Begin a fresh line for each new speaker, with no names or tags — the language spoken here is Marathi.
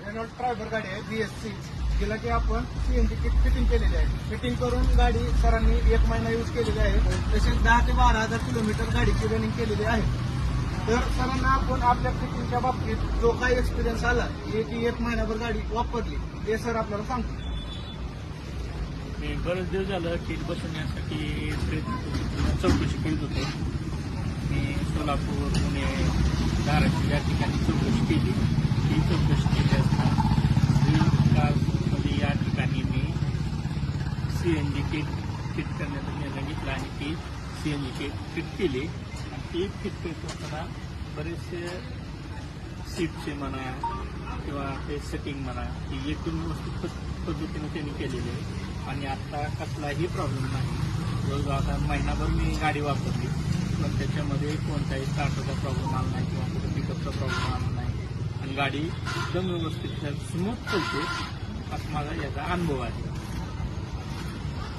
रेनॉल्ड ट्रायबर गाडी आहे BS6, जिला की आपण CNG किट फिटिंग केलेली आहे. फिटिंग करून गाडी सरांनी 1 महिना यूज केलेली आहे. तसेच 10 ते 12,000 किलोमीटर गाडीची रनिंग केलेली आहे. तर सरांना आपण आपल्या फिटिंगच्या बाबतीत जो काही एक्सपिरियन्स आला की 1 महिनाभर गाडी वापरली ते सर आपल्याला सांगतो.
मी बरेच दिवस झालं किट बसवण्यासाठी चौकशी करीत होतो. मी सोलापूर, पुणे, धाराशिव या ठिकाणी चौकशी केली. ही चौकशी केली असता या ठिकाणी मी CNG किट करण्याचा निर्णय घेतला आणि ती CNG किट फिट केली. आणि ती फिट करत असताना बरेचसे सीटचे म्हणा किंवा ते सेटिंग म्हणा ही एकूण वस्तू पद्धतीने त्यांनी केलेली आहे. आणि आता कसलाही प्रॉब्लेम नाही. जवळजवळ आता महिनाभर मी गाडी वापरली, पण त्याच्यामध्ये कोणताही स्टार्टरचा प्रॉब्लेम आला नाही किंवा कुठे पिकअपचा प्रॉब्लेम आला नाही. आणि गाडी एकदम व्यवस्थित स्मूथ चालते, असा माझा याचा अनुभव आहे.